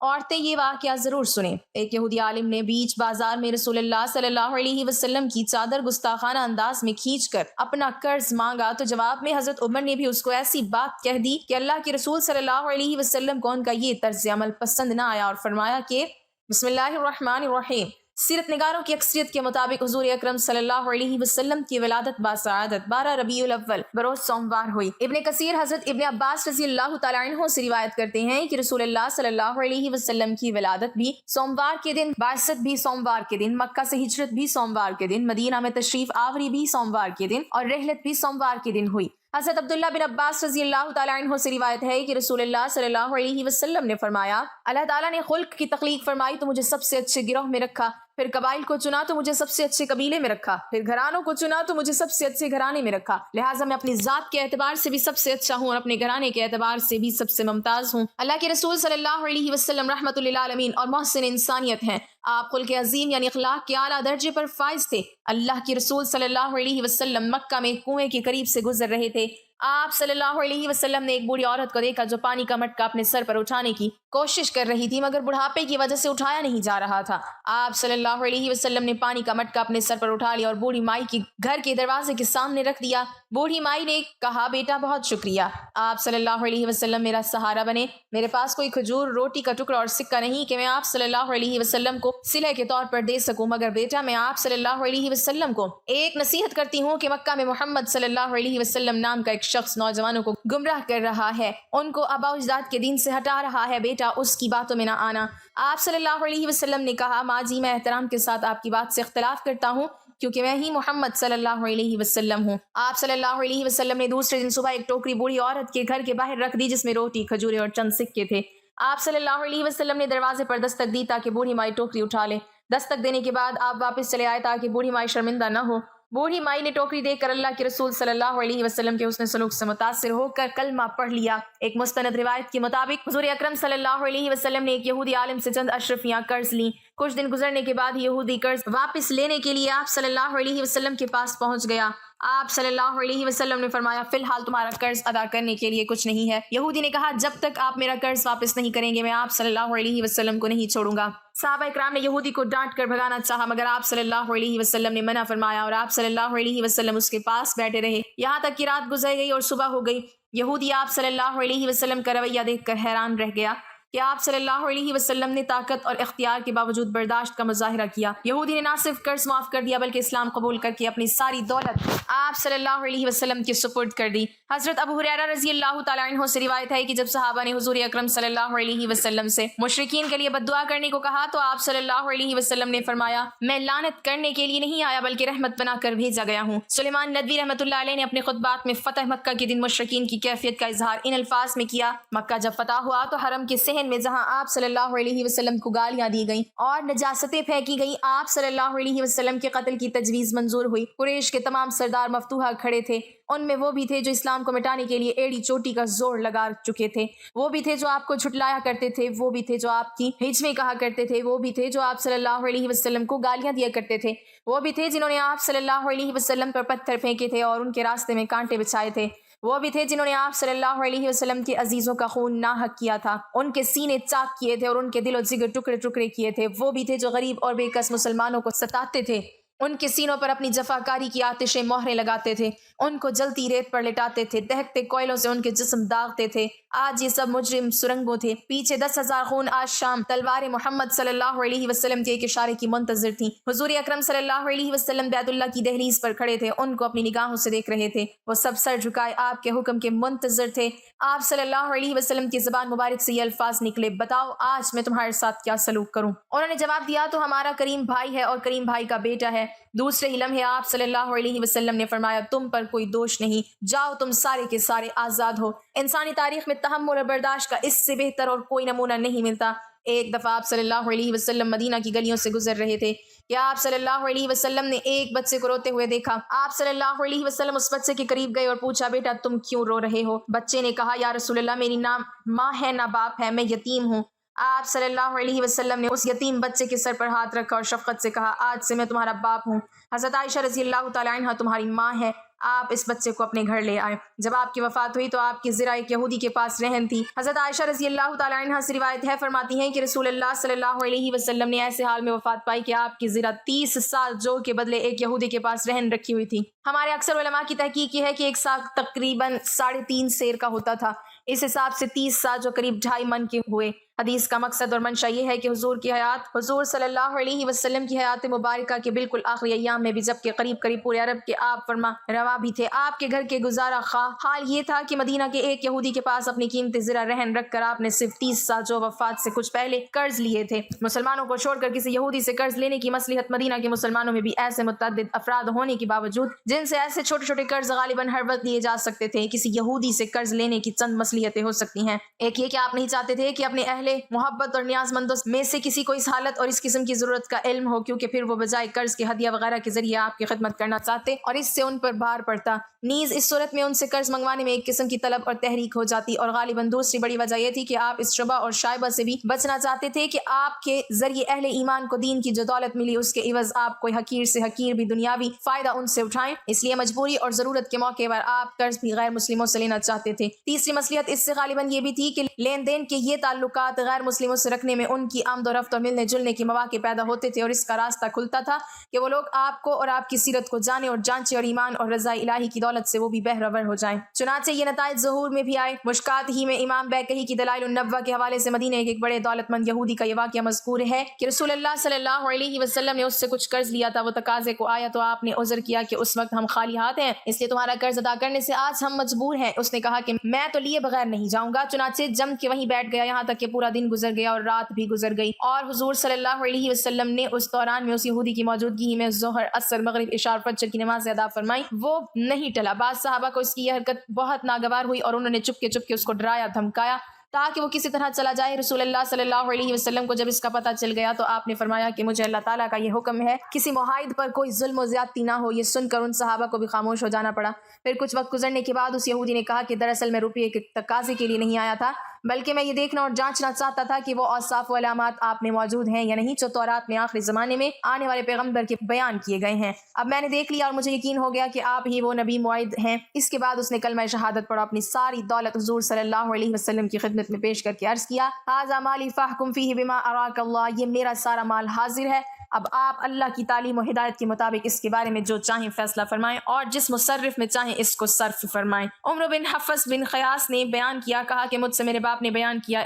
عورتیں یہ واقعہ ضرور سنیں۔ ایک یہودی عالم نے بیچ بازار میں رسول اللہ صلی اللہ علیہ وسلم کی چادر گستاخانہ انداز میں کھینچ کر اپنا قرض مانگا تو جواب میں حضرت عمر نے بھی اس کو ایسی بات کہہ دی کہ اللہ کے رسول صلی اللہ علیہ وسلم کو ان کا یہ طرز عمل پسند نہ آیا اور فرمایا کہ بسم اللہ الرحمن الرحیم۔ سیرت نگاروں کی اکثریت کے مطابق حضور اکرم صلی اللہ علیہ وسلم کی ولادت باسعادت 12 ربیع الاول بروز سوموار ہوئی۔ ابن کثیر حضرت ابن عباس رضی اللہ تعالیٰ عنہ سے روایت کرتے ہیں کہ رسول اللہ صلی اللہ علیہ وسلم کی ولادت بھی سوموار کے دن، بعثت بھی سوموار کے دن، مکہ سے ہجرت بھی سوموار کے دن، مدینہ میں تشریف آوری بھی سوموار کے دن اور رحلت بھی سوموار کے دن ہوئی۔ حضرت عبداللہ بن عباس رضی اللہ تعالیٰ عنہ سے روایت ہے کہ رسول اللہ صلی اللہ علیہ وسلم نے فرمایا، اللہ تعالیٰ نے خلق کی تخلیق فرمائی تو مجھے سب سے اچھے گروہ میں رکھا، پھر قبائل کو چنا تو مجھے سب سے اچھے قبیلے میں رکھا، پھر گھرانوں کو چنا تو مجھے سب سے اچھے گھرانے میں رکھا، لہٰذا میں اپنی ذات کے اعتبار سے بھی سب سے اچھا ہوں اور اپنے گھرانے کے اعتبار سے بھی سب سے ممتاز ہوں۔ اللہ کے رسول صلی اللہ علیہ وسلم رحمت للعالمین اور محسن انسانیت ہیں۔ آپ خلق عظیم یعنی اخلاق کے اعلیٰ درجے پر فائز تھے۔ اللہ کے رسول صلی اللہ علیہ وسلم مکہ میں کنویں کے قریب سے گزر رہے تھے۔ آپ صلی اللہ علیہ وسلم نے ایک بوڑھی عورت کو دیکھا جو پانی کا مٹکا اپنے سر پر اٹھانے کی کوشش کر رہی تھی مگر بڑھاپے کی وجہ سے اٹھایا نہیں جا رہا تھا۔ آپ صلی اللہ علیہ وسلم نے پانی کا مٹکا اپنے سر پر اٹھا لیا اور بوڑھی مائی کی گھر کے دروازے کے سامنے رکھ دیا۔ بوڑھی مائی نے کہا، بیٹا بہت شکریہ، آپ صلی اللہ علیہ وسلم میرا سہارا بنے۔ میرے پاس کوئی کھجور، روٹی کا ٹکڑا اور سکہ نہیں کہ میں آپ صلی اللہ علیہ وسلم کو صلہ کے طور پر دے سکوں، مگر بیٹا میں آپ صلی اللہ علیہ وسلم کو ایک نصیحت کرتی ہوں کہ مکہ میں محمد صلی اللہ علیہ وسلم نام کا ایک شخص نوجوانوں کو گمراہ کر رہا ہے، ان کو آباء و اجداد کے دین سے ہٹا رہا ہے، بیٹا اس کی باتوں میں نہ آنا۔ آپ صلی اللہ علیہ وسلم نے کہا، ماں جی میں احترام کے ساتھ آپ کی بات سے اختلاف کرتا ہوں کیونکہ میں ہی محمد صلی اللہ علیہ وسلم ہوں۔ آپ صلی اللہ علیہ وسلم نے دوسرے دن صبح ایک ٹوکری بوڑھی عورت کے گھر کے باہر رکھ دی جس میں روٹی، کھجورے اور چند سکے تھے۔ آپ صلی اللہ علیہ وسلم نے دروازے پر دستک دی تاکہ بوڑھی مائی ٹوکری اٹھا لے۔ دستک دینے کے بعد آپ واپس چلے آئے تاکہ بوڑھی مائی شرمندہ نہ ہو۔ بوڑھی مائی نے ٹوکری دیکھ کر اللہ کے رسول صلی اللہ علیہ وسلم کے حسن سلوک سے متاثر ہو کر کلمہ پڑھ لیا۔ ایک مستند روایت کے مطابق حضور اکرم صلی اللہ علیہ وسلم نے ایک یہودی عالم سے چند اشرفیاں قرض لیں۔ کچھ دن گزرنے کے بعد یہودی قرض واپس لینے کے لیے آپ صلی اللہ علیہ وسلم کے پاس پہنچ گیا۔ آپ صلی اللہ علیہ وسلم نے فرمایا، فی الحال تمہارا قرض ادا کرنے کے لیے کچھ نہیں ہے۔ یہودی نے کہا، جب تک آپ میرا قرض واپس نہیں کریں گے میں آپ صلی اللہ علیہ وسلم کو نہیں چھوڑوں گا۔ صحابہ اکرام نے یہودی کو ڈانٹ کر بھگانا چاہا مگر آپ صلی اللہ علیہ وسلم نے منع فرمایا اور آپ صلی اللہ علیہ وسلم اس کے پاس بیٹھے رہے یہاں تک کہ رات گزر گئی اور صبح ہو گئی۔ یہودی آپ صلی اللہ علیہ وسلم کا رویہ دیکھ کر حیران رہ گیا کہ آپ صلی اللہ علیہ وسلم نے طاقت اور اختیار کے باوجود برداشت کا مظاہرہ کیا۔ یہودی نے نہ صرف قرض معاف کر دیا بلکہ اسلام قبول کر کے اپنی ساری دولت آپ صلی اللہ علیہ وسلم کے سپرد کر دی۔ حضرت ابو ہریرہ رضی اللہ تعالیٰ عنہ سے روایت ہے کہ جب صحابہ نے حضور اکرم صلی اللہ علیہ وسلم سے مشرکین کے لیے بد دعا کرنے کو کہا تو آپ صلی اللہ علیہ وسلم نے فرمایا، میں لعنت کرنے کے لیے نہیں آیا بلکہ رحمت بنا کر بھیجا گیا ہوں۔ سلیمان ندوی رحمۃ اللہ علیہ نے اپنے خطبات میں فتح مکہ کے دن مشرکین کی کیفیت کا اظہار ان الفاظ میں کیا، مکہ جب فتح ہوا تو حرم کے صحن میں جہاں آپ صلی اللہ علیہ وسلم کو گالیاں دی گئیں اور نجاستیں پھینکی گئیں، آپ صلی اللہ علیہ وسلم کے قتل کی تجویز منظور ہوئی۔ قریش کے تمام سردار مفتوحہ کھڑے تھے، ان میں وہ بھی تھے جو اسلام کو مٹانے کے لیے ایڑی چوٹی کا زور لگا چکے تھے، وہ بھی تھے جو آپ کو جھٹلایا کرتے تھے، وہ بھی تھے جو آپ کی ہجویں کہا کرتے تھے، وہ بھی تھے جو آپ صلی اللہ علیہ وسلم کو گالیاں دیا کرتے تھے، وہ بھی تھے جنہوں نے آپ صلی اللہ علیہ وسلم پر پتھر پھینکے تھے اور ان کے راستے میں کانٹے بچھائے تھے، وہ بھی تھے جنہوں نے آپ صلی اللہ علیہ وسلم کے عزیزوں کا خون ناحق کیا تھا، ان کے سینے چاک کیے تھے اور ان کے دل و جگر ٹکڑے ٹکڑے کیے تھے، وہ بھی تھے جو غریب اور بے کس مسلمانوں کو ستاتے تھے، ان کے سینوں پر اپنی جفاکاری کی آتشیں مہریں لگاتے تھے، ان کو جلتی ریت پر لٹاتے تھے، دہکتے کوئلوں سے ان کے جسم داغتے تھے۔ آج یہ سب مجرم سرنگوں تھے، پیچھے 10,000 خون آج شام تلوار محمد صلی اللہ علیہ وسلم کے ایک اشارے کی منتظر تھیں۔ حضور اکرم صلی اللہ علیہ وسلم بیت اللہ کی دہلیز پر کھڑے تھے، ان کو اپنی نگاہوں سے دیکھ رہے تھے، وہ سب سر جھکائے آپ کے حکم کے منتظر تھے۔ آپ صلی اللہ علیہ وسلم کی زبان مبارک سے یہ الفاظ نکلے، بتاؤ آج میں تمہارے ساتھ کیا سلوک کروں؟ انہوں نے جواب دیا، تو ہمارا کریم بھائی ہے اور کریم بھائی کا بیٹا ہے۔ دوسرے ہی لمحے آپ صلی اللہ علیہ وسلم نے فرمایا، تم پر کوئی دوش نہیں، جاؤ تم سارے کے سارے آزاد ہو۔ انسانی تاریخ میں تحمل اور برداشت کا اس سے بہتر اور کوئی نمونہ نہیں ملتا۔ ایک دفعہ آپ صلی اللہ علیہ وسلم مدینہ کی گلیوں سے گزر رہے تھے کہ آپ صلی اللہ علیہ وسلم نے ایک بچے کو روتے ہوئے دیکھا۔ آپ صلی اللہ علیہ وسلم اس بچے کے قریب گئے اور پوچھا، بیٹا تم کیوں رو رہے ہو؟ بچے نے کہا، یا رسول اللہ میری نہ ماں ہے نہ باپ ہے، میں یتیم ہوں۔ آپ صلی اللہ علیہ وسلم نے اس یتیم بچے کے سر پر ہاتھ رکھا اور شفقت سے کہا، آج سے میں تمہارا باپ ہوں۔ حضرت عائشہ رضی اللہ تعالی عنہ تمہاری ماں ہے۔ آپ اس بچے کو اپنے گھر لے آئے۔ جب آپ کی وفات ہوئی تو آپ کی زرہ ایک یہودی کے پاس رہن تھی۔ حضرت عائشہ رضی اللہ تعالیٰ عنہ سے روایت ہے، فرماتی ہیں کہ رسول اللہ صلی اللہ علیہ وسلم نے ایسے حال میں وفات پائی کہ آپ کی زرہ 30 سال جو کے بدلے ایک یہودی کے پاس رہن رکھی ہوئی تھی۔ ہمارے اکثر علماء کی تحقیق یہ ہے کہ ایک سال تقریباً 3.5 سیر کا ہوتا تھا، اس حساب سے 30 سال جو قریب 2.5 من کے ہوئے۔ حدیث کا مقصد اور منشا یہ ہے کہ حضور صلی اللہ علیہ وسلم کی حیات مبارکہ کے بالکل آخری ایام میں بھی جبکہ قریب پورے عرب کے آپ فرما روا بھی تھے، آپ کے گھر کے گزارا خواہ حال یہ تھا کہ مدینہ کے ایک یہودی کے پاس اپنی قیمتی زرہ رہن رکھ کر آپ نے صرف 30 سال جو وفات سے کچھ پہلے قرض لیے تھے۔ مسلمانوں کو چھوڑ کر کسی یہودی سے قرض لینے کی مصلحت مدینہ کے مسلمانوں میں بھی ایسے متعدد افراد ہونے کے باوجود جن سے ایسے چھوٹے چھوٹے قرض غالباً ہر وقت لیے جا سکتے تھے، کسی یہودی سے قرض لینے کی چند مصلحتیں ہو سکتی ہیں۔ ایک یہ کہ آپ نہیں چاہتے تھے کہ اپنے اہل محبت اور نیاز مندوں میں سے کسی کو اس حالت اور اس قسم کی ضرورت کا علم ہو، کیونکہ پھر وہ بجائے قرض کے ہدیہ وغیرہ کے ذریعے آپ کی خدمت کرنا چاہتے اور اس سے ان پر بھار پڑتا۔ نیز اس صورت میں ان سے قرض منگوانے میں ایک قسم کی طلب اور تحریک ہو جاتی، اور غالباً دوسری بڑی وجہ یہ تھی کہ آپ اس شبہ اور شائبہ سے بھی بچنا چاہتے تھے کہ آپ کے ذریعے اہل ایمان کو دین کی جو دولت ملی اس کے عوض آپ کوئی حقیر سے حقیر بھی دنیاوی فائدہ ان سے اٹھائیں، اس لیے مجبوری اور ضرورت کے موقع پر آپ قرض بھی غیر مسلموں سے لینا چاہتے تھے۔ تیسری مصلحت اس سے غالباً یہ بھی تھی کہ لین دین کے یہ تعلقات غیر مسلموں سے رکھنے میں ان کی آمد و رفت اور ملنے جلنے کے مواقع پیدا ہوتے تھے، اور اس کا راستہ کھلتا تھا کہ وہ لوگ آپ کو اور آپ کی سیرت کو جانے اور جانچے اور ایمان اور رضا الہی کی دولت سے وہ بھی بہرور ہو جائیں۔ چنانچہ یہ نتائج ظہور میں بھی آئے۔ مشکات ہی میں امام بیکہی کی دلائل النبوہ کے حوالے سے مدینہ ایک بڑے دولت مند یہودی کا یہ واقعہ مذکور ہے کہ رسول اللہ صلی اللہ علیہ وسلم نے اس سے کچھ قرض لیا تھا، وہ تقاضے کو آیا تو آپ نے عذر کیا کہ اس وقت ہم خالی ہاتھ ہیں، اس لیے تمہارا قرض ادا کرنے سے آج ہم مجبور ہیں۔ اس نے کہا کہ میں تو لیے بغیر نہیں جاؤں گا، چنانچہ جم کے وہیں بیٹھ گیا، یہاں تک کہ پورا دن گزر گیا اور رات بھی گزر گئی، اور حضور صلی اللہ علیہ وسلم نے اس دوران میں اس یہودی کی موجودگی میں ظہر، عصر، مغرب، عشاء اور فجر کی نماز ادا فرمائی، وہ نہیں ٹلا۔ بعض صحابہ کو اس کی یہ حرکت بہت ناگوار ہوئی اور انہوں نے چپکے اس کو ڈرایا دھمکایا تاکہ وہ کسی طرح چلا جائے۔ رسول اللہ صلی اللہ علیہ وسلم کو جب اس کا پتہ چل گیا تو آپ نے فرمایا کہ مجھے اللہ تعالیٰ کا یہ حکم ہے کسی معاہد پر کوئی ظلم و زیادتی نہ ہو۔ یہ سن کر ان صحابہ کو بھی خاموش ہو جانا پڑا۔ پھر کچھ وقت گزرنے کے بعد اس یہودی نے کہا کہ دراصل میں روپیے کے تقاضے کے لیے نہیں آیا تھا، بلکہ میں یہ دیکھنا اور جانچنا چاہتا تھا کہ وہ اوصاف و علامات آپ میں موجود ہیں یا نہیں جو تورات میں آخری زمانے میں آنے والے پیغمبر کے بیان کیے گئے ہیں۔ اب میں نے دیکھ لیا اور مجھے یقین ہو گیا کہ آپ ہی وہ نبی موعد ہیں۔ اس کے بعد اس نے کلمہ شہادت پڑھا، اپنی ساری دولت حضور صلی اللہ علیہ وسلم کی خدمت میں پیش کر کے عرض کیا، ھذا مالی فاحکم فیہ بما اراک اللہ، یہ میرا سارا مال حاضر ہے، اب آپ اللہ کی تعلیم و ہدایت کے مطابق اس کے بارے میں جو چاہیں فیصلہ فرمائیں اور جس مصرف میں چاہیں اس کو صرف فرمائیں۔ عمر بن حفص بن خیاس نے بیان کیا، کہا کہ مجھ سے میرے باپ نے بیان کیا،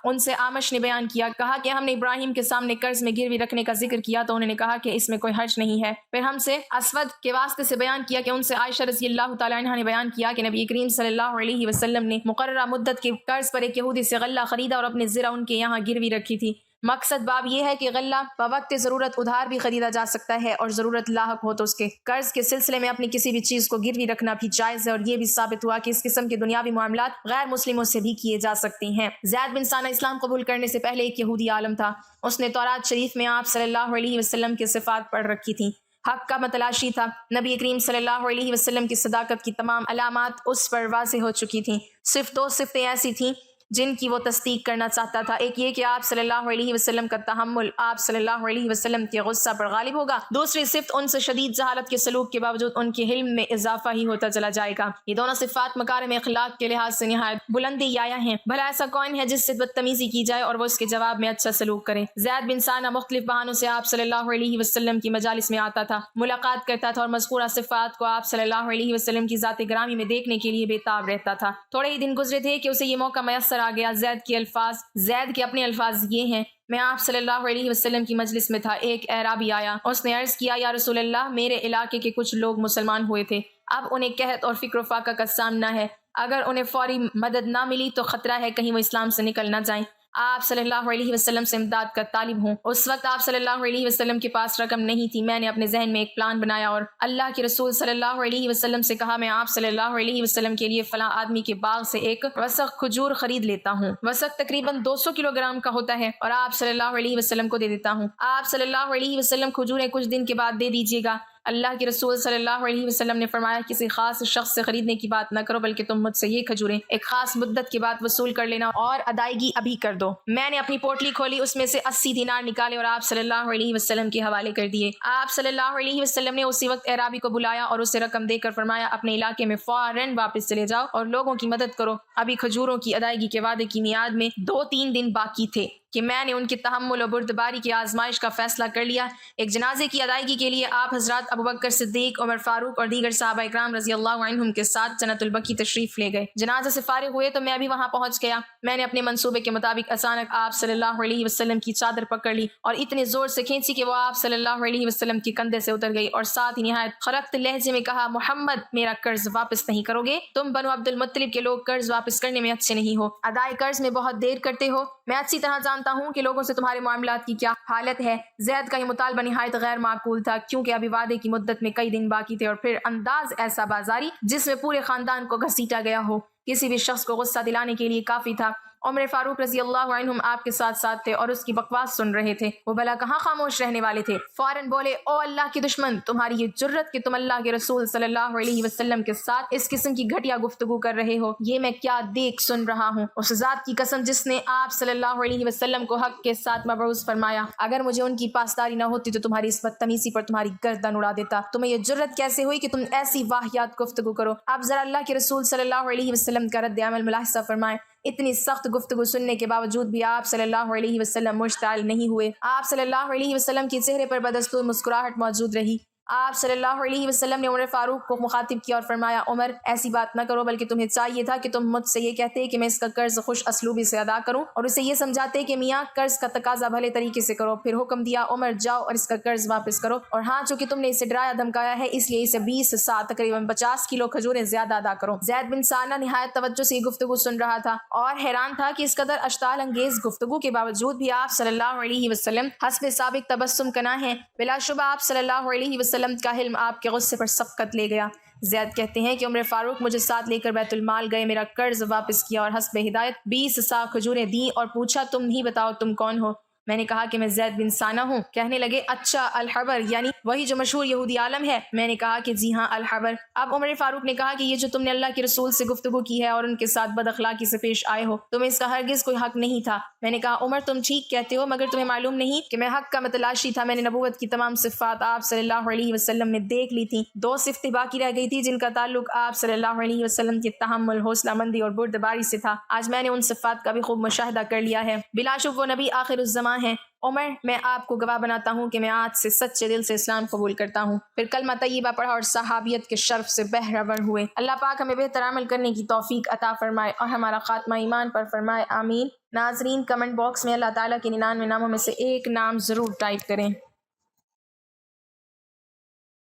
ان سے آمش نے بیان کیا، کہا کہ ہم نے ابراہیم کے سامنے قرض میں گروی رکھنے کا ذکر کیا تو انہوں نے کہا کہ اس میں کوئی حرج نہیں ہے۔ پھر ہم سے اسود کے واسطے سے بیان کیا کہ ان سے عائشہ رضی اللہ تعالیٰ عنہ نے بیان کیا کہ نبی کریم صلی اللہ علیہ وسلم نے مقررہ مدت کے قرض پر ایک یہودی سے غلہ خریدا اور اپنی زرہ ان کے یہاں گروی رکھی تھی۔ مقصد باب یہ ہے کہ غلہ بوقت ضرورت ادھار بھی خریدا جا سکتا ہے اور ضرورت لاحق ہو تو اس کے قرض کے سلسلے میں اپنی کسی بھی چیز کو گروی رکھنا بھی جائز ہے، اور یہ بھی ثابت ہوا کہ اس قسم کے دنیاوی معاملات غیر مسلموں سے بھی کیے جا سکتے ہیں۔ زید بن ثانہ اسلام قبول کرنے سے پہلے ایک یہودی عالم تھا، اس نے تورات شریف میں آپ صلی اللہ علیہ وسلم کی صفات پڑھ رکھی تھیں، حق کا متلاشی تھا، نبی کریم صلی اللہ علیہ وسلم کی صداقت کی تمام علامات اس پر واضح ہو چکی تھیں، صرف 2 صفتیں ایسی تھیں جن کی وہ تصدیق کرنا چاہتا تھا، ایک یہ کہ آپ صلی اللہ علیہ وسلم کا تحمل آپ صلی اللہ علیہ وسلم کے غصہ پر غالب ہوگا، دوسری صفت ان سے شدید جہالت کے سلوک کے باوجود ان کے علم میں اضافہ ہی ہوتا چلا جائے گا۔ یہ دونوں صفات مکارم اخلاق کے لحاظ سے نہایت بلندی آیا ہیں، بھلا ایسا کون ہے جس سے بدتمیزی کی جائے اور وہ اس کے جواب میں اچھا سلوک کرے۔ زید بن ثانہ مختلف بہانوں سے آپ صلی اللہ علیہ وسلم کی مجالس میں آتا تھا، ملاقات کرتا تھا اور مذکورہ صفات کو آپ صلی اللہ علیہ وسلم کی ذات گرامی میں دیکھنے کے لیے بےتاب رہتا تھا۔ تھوڑے ہی دن گزرے تھے کہ اسے یہ موقع میسر آ گیا۔ زید کے اپنے الفاظ یہ ہیں، میں آپ صلی اللہ علیہ وسلم کی مجلس میں تھا، ایک اعرابی آیا، اس نے عرض کیا، یا رسول اللہ، میرے علاقے کے کچھ لوگ مسلمان ہوئے تھے، اب انہیں قحط اور فقر و فاقہ کا سامنا ہے، اگر انہیں فوری مدد نہ ملی تو خطرہ ہے کہیں وہ اسلام سے نکل نہ جائیں، آپ صلی اللہ علیہ وسلم سے امداد کا طالب ہوں۔ اس وقت آپ صلی اللہ علیہ وسلم کے پاس رقم نہیں تھی، میں نے اپنے ذہن میں ایک پلان بنایا اور اللہ کے رسول صلی اللہ علیہ وسلم سے کہا، میں آپ صلی اللہ علیہ وسلم کے لیے فلاں آدمی کے باغ سے ایک وسق کھجور خرید لیتا ہوں، وسق تقریباً 200 کلو گرام کا ہوتا ہے، اور آپ صلی اللہ علیہ وسلم کو دے دیتا ہوں، آپ صلی اللہ علیہ وسلم کھجوریں کچھ دن کے بعد دے دیجیے گا، اللہ کے رسول صلی اللہ علیہ وسلم نے فرمایا کسی خاص شخص سے خریدنے کی بات نہ کرو بلکہ تم مجھ سے یہ کھجوریں ایک خاص مدت کے بعد وصول کر لینا اور ادائیگی ابھی کر دو۔ میں نے اپنی پوٹلی کھولی، اس میں سے 80 دینار نکالے اور آپ صلی اللہ علیہ وسلم کے حوالے کر دیے۔ آپ صلی اللہ علیہ وسلم نے اسی وقت اعرابی کو بلایا اور اسے رقم دے کر فرمایا اپنے علاقے میں فوراً واپس چلے جاؤ اور لوگوں کی مدد کرو۔ ابھی کھجوروں کی ادائیگی کے وعدے کی میعاد میں 2-3 دن باقی تھے کہ میں نے ان کی تحمل و بردباری کی آزمائش کا فیصلہ کر لیا۔ ایک جنازے کی ادائیگی کے لیے آپ حضرات ابوبکر صدیق، عمر فاروق اور دیگر صحابہ اکرام رضی اللہ عنہم کے ساتھ جنت البقیع تشریف لے گئے۔ جنازہ سے فارغ ہوئے تو میں بھی وہاں پہنچ گیا۔ میں نے اپنے منصوبے کے مطابق اچانک آپ صلی اللہ علیہ وسلم کی چادر پکڑ لی اور اتنے زور سے کھینچی کہ وہ آپ صلی اللہ علیہ وسلم کے کندھے سے اتر گئی اور ساتھ ہی نہایت خرخت لہجے میں کہا، محمد میرا قرض واپس نہیں کرو گے؟ تم بنو عبد المطلب کے لوگ قرض واپس کرنے میں اچھے نہیں ہو، ادائے قرض میں بہت دیر کرتے ہو۔ میں اچھی طرح جانتا ہوں کہ لوگوں سے تمہارے معاملات کی کیا حالت ہے۔ زید کا یہ مطالبہ نہایت غیر معقول تھا کیونکہ ابھی وعدے کی مدت میں کئی دن باقی تھے اور پھر انداز ایسا بازاری جس میں پورے خاندان کو گھسیٹا گیا ہو کسی بھی شخص کو غصہ دلانے کے لیے کافی تھا۔ عمر فاروق رضی اللہ عنہم آپ کے ساتھ ساتھ تھے اور اس کی بکواس سن رہے تھے۔ وہ بھلا کہاں خاموش رہنے والے تھے، فوراً بولے، او اللہ کے دشمن، تمہاری یہ جرت کہ تم اللہ کے رسول صلی اللہ علیہ وسلم کے ساتھ اس قسم کی گھٹیا گفتگو کر رہے ہو، یہ میں کیا دیکھ سن رہا ہوں؟ اس ذات کی قسم جس نے آپ صلی اللہ علیہ وسلم کو حق کے ساتھ مبعوث فرمایا، اگر مجھے ان کی پاسداری نہ ہوتی تو تمہاری اس بدتمیزی پر تمہاری گردن اڑا دیتا۔ تمہیں یہ جرت کیسے ہوئی کہ تم ایسی واہیات گفتگو کرو؟ اب ذرا اللہ کے رسول صلی اللہ علیہ وسلم کا رد عمل ملاحظہ فرمائیں۔ اتنی سخت گفتگو سننے کے باوجود بھی آپ صلی اللہ علیہ وسلم مشتعل نہیں ہوئے۔ آپ صلی اللہ علیہ وسلم کے چہرے پر بدستور مسکراہٹ موجود رہی۔ آپ صلی اللہ علیہ وسلم نے عمر فاروق کو مخاطب کیا اور فرمایا، عمر ایسی بات نہ کرو بلکہ تمہیں چاہیے تھا کہ تم مجھ سے یہ کہتے کہ میں اس کا قرض خوش اسلوبی سے ادا کروں اور اسے یہ سمجھاتے کہ میاں قرض کا تقاضا بھلے طریقے سے کرو۔ پھر حکم دیا، عمر جاؤ اور اس کا قرض واپس کرو، اور ہاں چونکہ تم نے اسے ڈرایا دھمکایا ہے اس لیے اسے 20 سا تقریباً 50 کلو کھجوریں زیادہ ادا کرو۔ زید بن ثانہ نہایت توجہ سے یہ گفتگو سن رہا تھا اور حیران تھا کہ اس قدر اشتعال انگیز گفتگو کے باوجود بھی آپ صلی اللہ علیہ وسلم حسب سابق تبسم کنا ہیں۔ بلا شبہ آپ صلی اللہ علیہ وسلم کا حلم آپ کے غصے پر سبقت لے گیا۔ زید کہتے ہیں کہ عمر فاروق مجھے ساتھ لے کر بیت المال گئے، میرا قرض واپس کیا اور حسب ہدایت 20 سا کھجوریں دیں اور پوچھا، تم ہی بتاؤ تم کون ہو؟ میں نے کہا کہ میں زید بن ثانہ ہوں۔ کہنے لگے، اچھا الحبر، یعنی وہی جو مشہور یہودی عالم ہے؟ میں نے کہا کہ جی ہاں الحبر۔ اب عمر فاروق نے کہا کہ یہ جو تم نے اللہ کے رسول سے گفتگو کی ہے اور ان کے ساتھ بد اخلاقی سے پیش آئے ہو، تمہیں اس کا ہرگز کوئی حق نہیں تھا۔ میں نے کہا، عمر تم ٹھیک کہتے ہو، مگر تمہیں معلوم نہیں کہ میں حق کا متلاشی تھا۔ میں نے نبوت کی تمام صفات آپ صلی اللہ علیہ وسلم میں دیکھ لی تھیں، 2 صفتیں باقی رہ گئی تھی جن کا تعلق آپ صلی اللہ علیہ وسلم کے تحمل، حوصلہ مندی اور بردباری سے تھا۔ آج میں نے ان صفات کا بھی خوب مشاہدہ کر لیا ہے۔ بلا شبہ وہ نبی آخر الزماں ہیں۔ عمر، میں آپ کو گواہ بناتا ہوں کہ میں آج سے سچے دل سے اسلام قبول کرتا ہوں۔ پھر کلمہ طیبہ پڑھا اور صحابیت کے شرف سے بہرور ہوئے۔ اللہ پاک ہمیں بہتر عمل کرنے کی توفیق عطا فرمائے اور ہمارا خاتمہ ایمان پر فرمائے، آمین۔ ناظرین، کمنٹ باکس میں اللہ تعالیٰ کے 99 ناموں میں سے ایک نام ضرور ٹائپ کریں۔